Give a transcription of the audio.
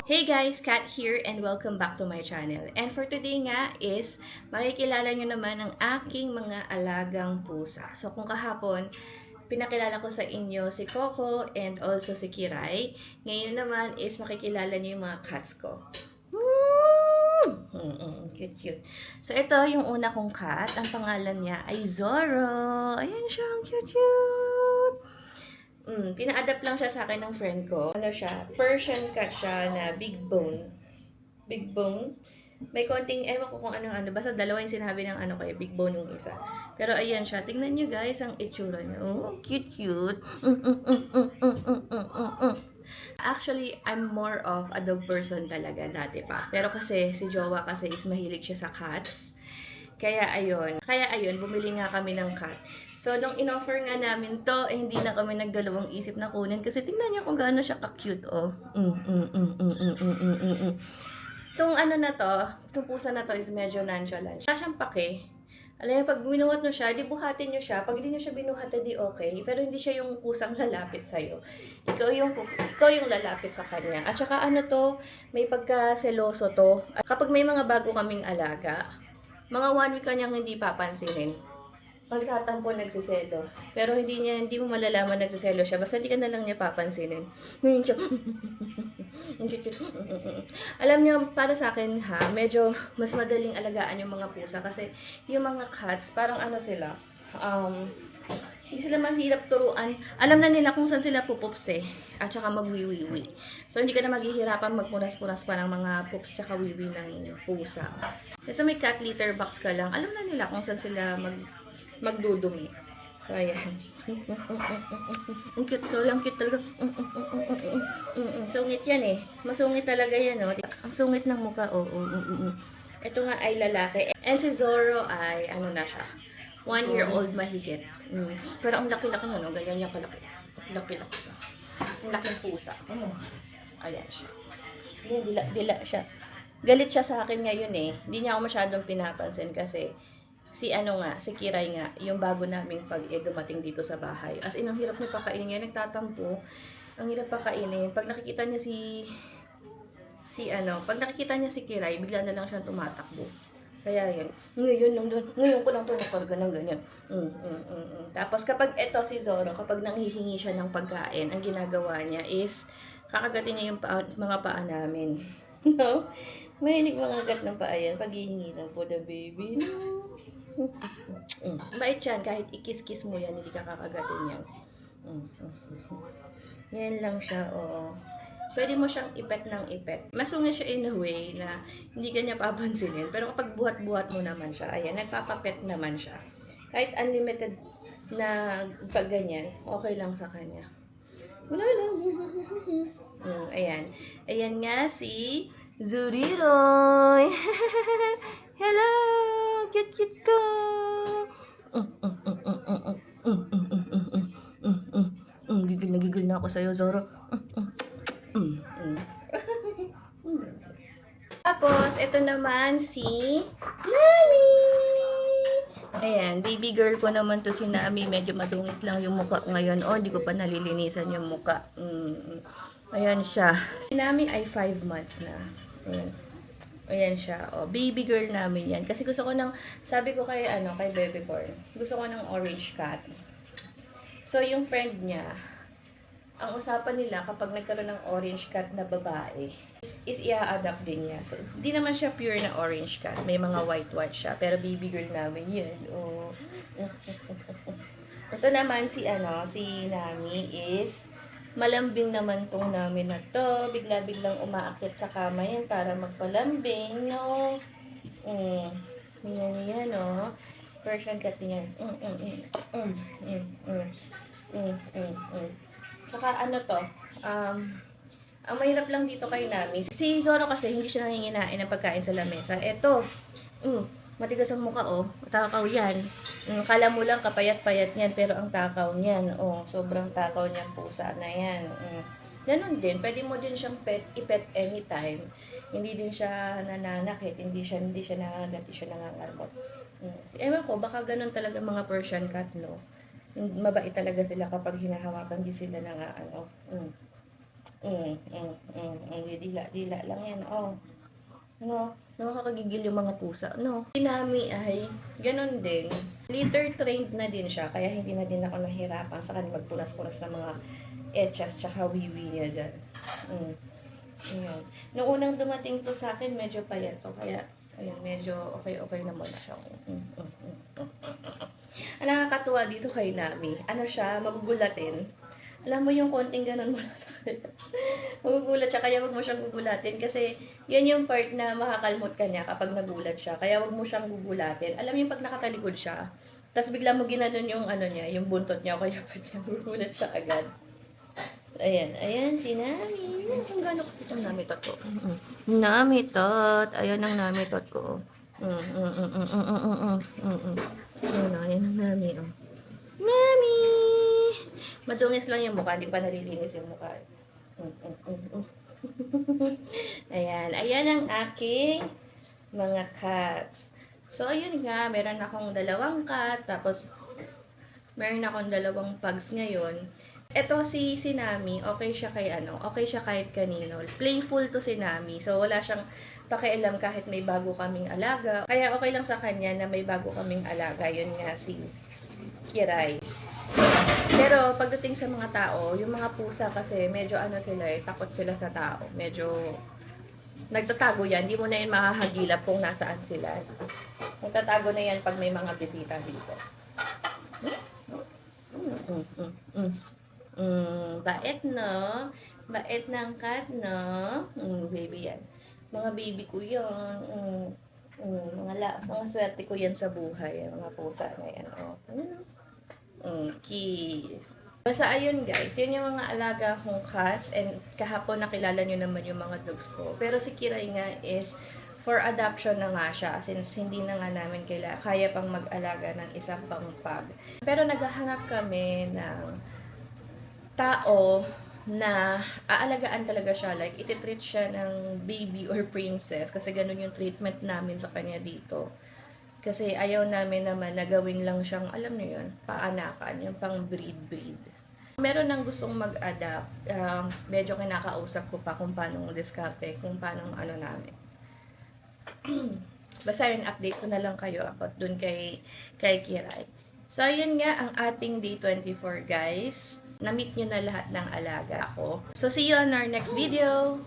Hey guys, Kat here and welcome back to my channel. And for today nga is makikilala nyo naman ang aking mga alagang pusa. So kung kahapon, pinakilala ko sa inyo si Coco and also si Kiray. Ngayon naman is makikilala nyo yung mga cats ko. Cute, cute. So ito yung una kong cat. Ang pangalan niya ay Zoro. Ayan siya, ang cute, cute. Pina-adapt lang siya sa akin ng friend ko. Ano siya? Persian cat siya na big bone. Big bone. May konting, ewan ko kung ano. Basta dalawa yung sinabi ng ano kayo. Big bone yung isa. Pero ayan siya. Tingnan nyo guys ang itsura niya. Oh, cute, cute. Actually, I'm more of a dog person talaga dati pa. Pero kasi si Jowa kasi is mahilig siya sa cats. Kaya ayun, bumili nga kami ng cat. So, nung in-offer nga namin to, hindi na kami nagdalawang isip na kunin. Kasi tingnan niyo kung gaano siya ka-cute, oh. Itong ano na to, itong pusa na to is medyo nonchalant. Wala siyang pake. Alam mo, pag binuhat nyo siya, di buhatin nyo siya. Pag hindi nyo siya binuhat, di okay. Pero hindi siya yung pusang lalapit sa'yo. Ikaw yung lalapit sa kanya. At saka ano to, may pagka-seloso to. At kapag may mga bago kaming alaga, mga 1 week kanyang hindi papansinin. Pagtatampo nagsiselos. Pero hindi mo malalaman nagsiselos siya. Basta hindi ka na lang niya papansinin. Ngayon siya. Alam niyo, para sa akin ha, medyo mas madaling alagaan yung mga pusa. Kasi yung mga cats, parang ano sila, hindi sila mahirap turuan. Alam na nila kung saan sila pupups eh. At saka magwiwiwi. So, hindi ka na maghihirapan magpunas-punas pa ng mga pups tsaka wiwi ng pusa. Kasi may cat litter box ka lang, alam na nila kung saan sila magdudumi. So, ayan. Ang cute. So, ang cute talaga. Sungit yan eh. Masungit talaga yan, oh. Ang sungit ng mukha, oh. Ito nga ay lalaki. And si Zoro ay, ano na siya, 1-year-old mahigit. Pero ang laki-laki na, no? Ganyan yung kalaki. Laki-laki. Ang laking pusa. Ayan siya. Dila siya. Galit siya sa akin ngayon eh. Hindi niya ako masyadong pinapansin kasi si Kiray nga, yung bago naming dumating dito sa bahay. As in, ang hirap niya pakainin ngayon. Nagtatampo. Ang hirap pakainin. Pag nakikita niya pag nakikita niya si Kiray, bigla na lang siyang tumatakbo. Kaya yan. Ngayon ko lang ito nakarga ng ganyan. Tapos kapag ito si Zoro, kapag nanghihingi siya ng pagkain, ang ginagawa niya is kakagatin niya yung mga paa namin. No? Mahilig mga agat ng paa yan. Paghihingi lang po the baby. Bait yan. Kahit ikis-kis mo yan, hindi ka kakagatin yan. Yan lang siya, oo. Pwede mo siyang ipet ng ipet. Masungit siya in a way na hindi ka niya papansinin. Pero kapag buhat-buhat mo naman siya, ayan, nagpapapet naman siya. Kahit unlimited na pag ganyan, okay lang sa kanya. Wala lang. Ayan. Ayan nga si Zuriroy. Hello! Cute ko! Gigil na ako sa'yo, Zoro. Tapos, ito naman si Nami! Ayan, baby girl ko naman to si Nami. Medyo madungis lang yung mukha ngayon. Oh, hindi ko pa nalilinisan yung mukha. Ayan siya. Si Nami ay 5 months na. Ayan siya. Oh, baby girl namin yan. Kasi gusto ko sabi ko kay Baby Corn, gusto ko ng orange cat. So, yung friend niya, ang usapan nila kapag nagkaroon ng orange cat na babae is i-adapt din niya. So, di naman siya pure na orange cat. May mga white siya. Pero baby girl namin yun. Oh. Ito naman si Nami is malambing naman tong namin na to. Bigla-biglang umaakit sa kama yan para magpalambing, no? Yan, no? Persian cat niyan. Saka ang mahirap lang dito kay Nami. Si Zoro kasi hindi siya nanginginain ng pagkain sa lamesa. Eto, matigas ang mukha, oh. Takaw yan. Kala mo lang kapayat-payat niyan, pero ang takaw niyan, oh, sobrang takaw niyan pusa na yan. Ganon din, pwede mo din siyang ipet anytime. Hindi din siya nananakit, hindi siya nangangagat, hindi siya nangangalmot. Ewan ko, baka ganon talaga mga Persian cat, no? Mabait talaga sila kapag hinahawakan, di sila Dila lang yan, oh. No, nakakagigil yung mga pusa, no? Si Nami ay, ganun din. Litter trained na din siya, kaya hindi na din ako nahirapan sa kanya magpunas-punas ng mga etchas tsaka wiwi niya dyan. Ayan. Nung unang dumating to sa akin, medyo payat to, kaya, ayan, medyo okay naman siya. Ang nakakatuwa dito kay Nami, ano siya, magugulatin. Alam mo yung konting ganun mo lang sa kanya. Magugulat siya, kaya wag mo siyang gugulatin. Kasi, yan yung part na makakalmot ka niya kapag nagulat siya. Kaya wag mo siyang gugulatin. Alam mo yung pag nakatalikod siya, tapos bigla mo ginanon yung ano niya, yung buntot niya, kaya pwede niya magugulat siya agad. Ayan, si Nami. Kung gano'n ko itong namitot ko. Namitot. Ayan ang namitot ko. Ayan ang Nami, oh. Nami! Madungis lang yung mukha, hindi pa nalilinis yung mukha. Ayan ang aking mga cats. So, ayun nga, meron akong 2 cat, tapos meron akong 2 pugs ngayon. Ito si Nami, okay siya kahit kanino. Playful to si Nami, so wala siyang pakialam kahit may bago kaming alaga. Kaya okay lang sa kanya na may bago kaming alaga, yun nga si Kiray. Pero pagdating sa mga tao, yung mga pusa kasi medyo takot sila sa tao. Medyo nagtatago yan, hindi mo na yun makahagilap kung nasaan sila. Nagtatago na yan pag may mga bisita dito. Bait, no? Bait ng cat, no? Baby yan. Mga baby ko yan. Mga swerte ko yan sa buhay. Mga pusa na yan. Kiss. Basta ayun guys, yun yung mga alaga kong cats, and kahapon nakilala nyo naman yung mga dogs ko. Pero si Kiray nga is for adoption na nga siya, since hindi na nga namin kaya pang mag-alaga ng isang pang pug. Pero naghahanap kami ng tao na aalagaan talaga siya, like ititreat siya ng baby or princess, kasi ganun yung treatment namin sa kanya dito. Kasi ayaw namin naman na gawin lang siyang, alam niyo yun, paanakan, yung pang breed. Meron nang gustong mag-adapt, medyo kinakausap ko pa kung paano diskarte, kung paano namin. Basta yun, update ko na lang kayo about dun kay Kiray. So, yun nga ang ating day 24, guys. Na-meet nyo na lahat ng alaga ko. So, see you on our next video!